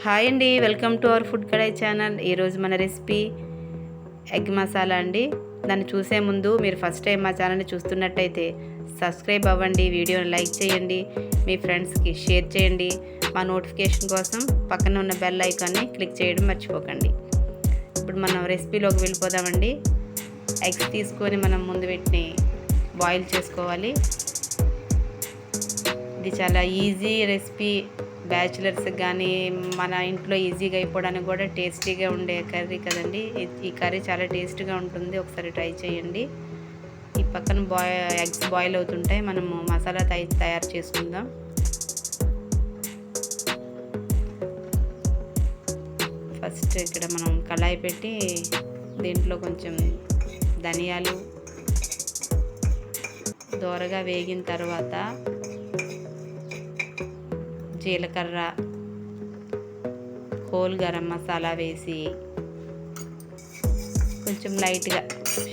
Hi అండి, welcome to our food kadai channel. ఈరోజు మన రెసిపీ ఎగ్ మసాలా అండి. దాన్ని చూసే ముందు మీరు ఫస్ట్ టైం మా ఛానల్ని చూస్తున్నట్టయితే సబ్స్క్రైబ్ అవ్వండి, వీడియోని లైక్ చేయండి, మీ ఫ్రెండ్స్కి షేర్ చేయండి. మా నోటిఫికేషన్ కోసం పక్కన ఉన్న బెల్ ఐకాన్ని క్లిక్ చేయడం మర్చిపోకండి. ఇప్పుడు మనం రెసిపీలోకి వెళ్ళిపోదామండి. ఎగ్స్ తీసుకొని మనం ముందు వీటిని బాయిల్ చేసుకోవాలి. ఇది చాలా ఈజీ రెసిపీ. బ్యాచిలర్స్ కానీ మన ఇంట్లో ఈజీగా అయిపోవడానికి కూడా టేస్టీగా ఉండే కర్రీ కదండి. ఈ కర్రీ చాలా టేస్టీగా ఉంటుంది, ఒకసారి ట్రై చేయండి. ఈ పక్కన ఎగ్స్ బాయిల్ అవుతుంటాయి, మనము మసాలా తయారు చేసుకుందాం. ఫస్ట్ ఇక్కడ మనం కళాయి పెట్టి దీంట్లో కొంచెం ధనియాలు దోరగా వేగిన తర్వాత జీలకర్ర, హోల్ గరం మసాలా వేసి కొంచెం లైట్గా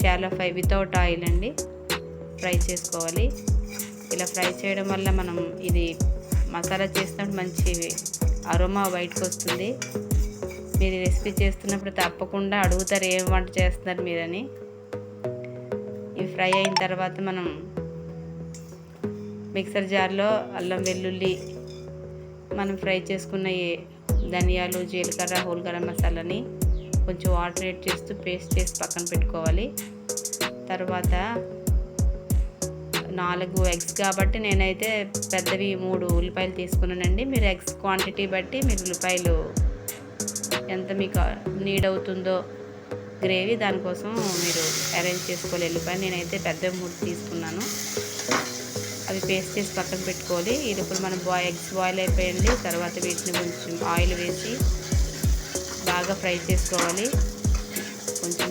షాలో ఫ్రై వితౌట్ ఆయిల్ అండి ఫ్రై చేసుకోవాలి. ఇలా ఫ్రై చేయడం వల్ల మనం ఇది మసాలా చేసినప్పుడు మంచి అరోమా బయటకు వస్తుంది. మీరు రెసిపీ చేస్తున్నప్పుడు తప్పకుండా అడుగుతారు ఏం వంట చేస్తున్నారు మీరని. ఇవి ఫ్రై అయిన తర్వాత మనం మిక్సర్ జార్లో అల్లం వెల్లుల్లి, మనం ఫ్రై చేసుకున్న ధనియాలు, జీలకర్ర, హోల్ గరం మసాలాని కొంచెం వాటర్ యాడ్ చేస్తూ పేస్ట్ చేసి పక్కన పెట్టుకోవాలి. తర్వాత 4 ఎగ్స్ కాబట్టి నేనైతే పెద్దవి 3 ఉల్లిపాయలు తీసుకున్నానండి. మీరు ఎగ్స్ క్వాంటిటీ బట్టి మీరు ఉల్లిపాయలు ఎంత మీకు నీడ్ అవుతుందో గ్రేవీ దానికోసం మీరు అరేంజ్ చేసుకోవాలి. ఉల్లిపాయలు నేనైతే పెద్ద 3 తీసుకున్నాను. అవి పేస్ట్ చేసి పక్కన పెట్టుకోవాలి. ఇది ఇప్పుడు మనం ఎగ్స్ బాయిల్ అయిపోయింది. తర్వాత వీటిని కొంచెం ఆయిల్ వేసి బాగా ఫ్రై చేసుకోవాలి. కొంచెం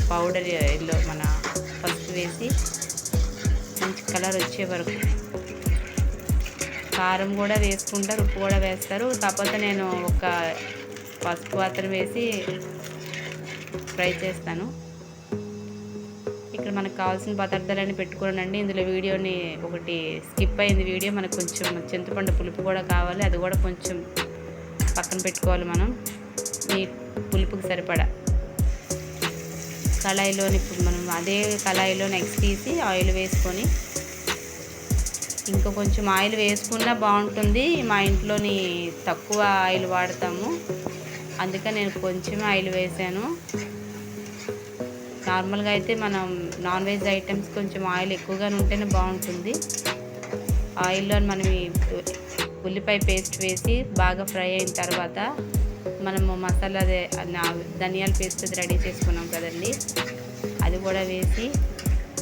పౌడర్ ఎల్లో మన పసుపు వేసి మంచి కలర్ వచ్చే వరకు, కారం కూడా వేసుకుంటారు, ఉప్పు కూడా వేస్తారు. కాకపోతే నేను ఒక పసుపు మాత్రం వేసి ఫ్రై చేస్తాను. ఇక్కడ మనకు కావాల్సిన పదార్థాలన్నీ పెట్టుకున్నానండి. ఇందులో వీడియోని ఒకటి స్కిప్ అయింది వీడియో. మనకు కొంచెం చింతపండు పులుపు కూడా కావాలి, అది కూడా కొంచెం పక్కన పెట్టుకోవాలి. మనం ఈ పులుపుకి సరిపడా కళాయిలోని ఇప్పుడు మనం అదే కళాయిలోని ఎగ్స్ తీసి ఆయిల్ వేసుకొని, ఇంకా కొంచెం ఆయిల్ వేసుకున్నా బాగుంటుంది. మా ఇంట్లోని తక్కువ ఆయిల్ వాడతాము, అందుకని నేను కొంచెం ఆయిల్ వేసాను. నార్మల్గా అయితే మనం నాన్ వెజ్ ఐటమ్స్ కొంచెం ఆయిల్ ఎక్కువగానే ఉంటేనే బాగుంటుంది. ఆయిల్లో మనం ఈ ఉల్లిపాయ పేస్ట్ వేసి బాగా ఫ్రై అయిన తర్వాత మనము మసాలా ధనియాల పేస్ట్ రెడీ చేసుకున్నాం కదండి, అది కూడా వేసి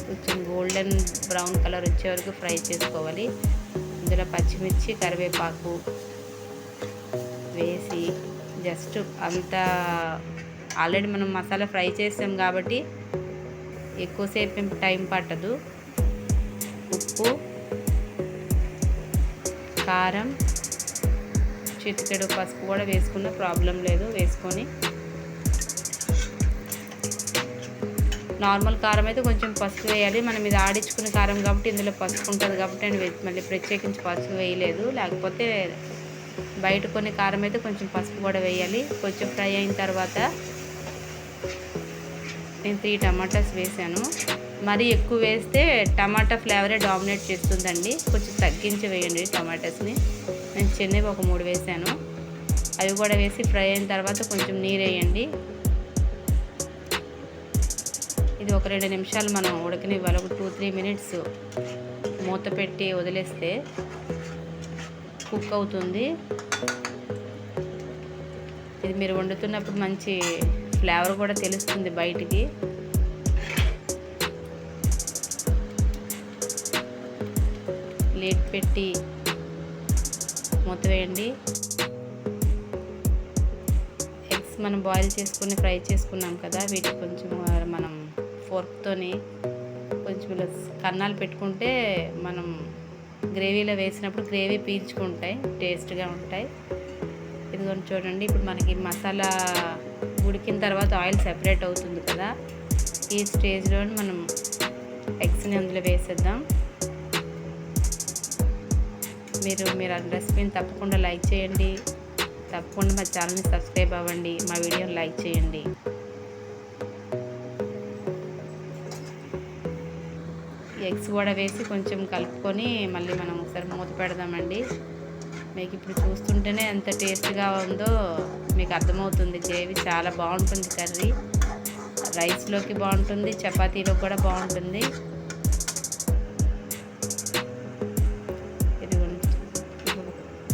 కొంచెం గోల్డెన్ బ్రౌన్ కలర్ వచ్చే వరకు ఫ్రై చేసుకోవాలి. ఇందులో పచ్చిమిర్చి, కరివేపాకు వేసి జస్ట్ అంతా ఆల్రెడీ మనం మసాలా ఫ్రై చేసాం కాబట్టి ఎక్కువసేపు టైం పట్టదు. ఉప్పు, కారం, చిటికెడు పసుపు కూడా వేసుకున్న ప్రాబ్లం లేదు. వేసుకొని నార్మల్ కారం అయితే కొంచెం పసుపు వేయాలి. మనం ఇది ఆడించుకునే కారం కాబట్టి ఇందులో పసుపు ఉంటుంది కాబట్టి నేను మళ్ళీ ప్రత్యేకించి పసుపు వేయలేదు. లేకపోతే బయట కొన్ని కారం అయితే కొంచెం పసుపు కూడా వేయాలి. కొంచెం ఫ్రై అయిన తర్వాత నేను 3 టమాటాస్ వేసాను. మరీ ఎక్కువ వేస్తే టమాటా ఫ్లేవరే డామినేట్ చేస్తుందండి, కొంచెం తగ్గించి వేయండి టమాటాస్ని. నేను చిన్నవి ఒక 3 వేసాను. అవి కూడా వేసి ఫ్రై అయిన తర్వాత కొంచెం నీరు వేయండి. ఇది ఒక 2 నిమిషాలు మనం ఉడకనివ్వాలి. ఒక 2-3 మినిట్స్ మూత పెట్టి వదిలేస్తే కుక్ అవుతుంది. ఇది మీరు వండుతున్నప్పుడు మంచి ఫ్లేవర్ కూడా తెలుస్తుంది బయటికి. లిడ్ పెట్టి మూత వేయండి. ఎగ్స్ మనం బాయిల్ చేసుకుని ఫ్రై చేసుకున్నాం కదా, వీటికి కొంచెం మనం ఫోర్క్తోని కొంచెం ఇలా కన్నాలు పెట్టుకుంటే మనం గ్రేవీలో వేసినప్పుడు గ్రేవీ పీల్చుకుంటాయి, టేస్ట్గా ఉంటాయి. ఇదిగోండి చూడండి, ఇప్పుడు మనకి మసాలా ఉడికిన తర్వాత ఆయిల్ సెపరేట్ అవుతుంది కదా, ఈ స్టేజ్లో మనం ఎగ్స్ని అందులో వేసేద్దాం. మీరు ఆ రెసిపీని తప్పకుండా లైక్ చేయండి, తప్పకుండా మా ఛానల్ని సబ్స్క్రైబ్ అవ్వండి, మా వీడియోని లైక్ చేయండి. ఎగ్స్ కూడా వేసి కొంచెం కలుపుకొని మళ్ళీ మనం ఒకసారి మూత పెడదామండి. మీకు ఇప్పుడు చూస్తుంటేనే ఎంత టేస్ట్గా ఉందో మీకు అర్థమవుతుంది. గ్రేవీ చాలా బాగుంటుంది. కర్రీ రైస్లోకి బాగుంటుంది, చపాతీలో కూడా బాగుంటుంది. ఇది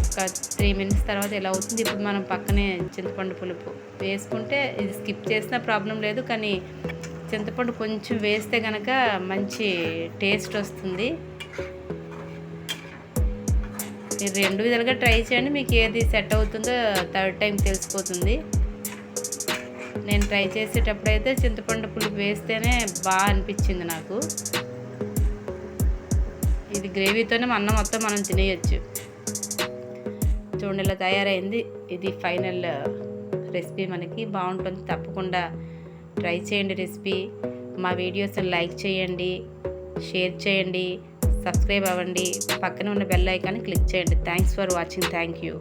ఒక 3 మినిట్స్ తర్వాత ఎలా అవుతుంది. ఇప్పుడు మనం పక్కనే చింతపండు పులుపు వేసుకుంటే ఇది స్కిప్ చేసినా ప్రాబ్లం లేదు, కానీ చింతపండు కొంచెం వేస్తే కనుక మంచి టేస్ట్ వస్తుంది. మీరు 2 విధాలుగా ట్రై చేయండి, మీకు ఏది సెట్ అవుతుందో థర్డ్ టైం తెలిసిపోతుంది. నేను ట్రై చేసేటప్పుడైతే చింతపండు పులుపు వేస్తేనే బాగా అనిపించింది నాకు. ఇది గ్రేవీతోనే అన్నం మొత్తం మనం తినేయచ్చు. చూడండి ఇలా తయారైంది. ఇది ఫైనల్ రెసిపీ మనకి బాగుంటుంది. తప్పకుండా ట్రై చేయండి రెసిపీ. మా వీడియోస్ని లైక్ చేయండి, షేర్ చేయండి, సబ్స్క్రైబ్ అవ్వండి, పక్కన ఉన్న బెల్ ఐకాన్ని క్లిక్ చేయండి. Thanks for watching. Thank you.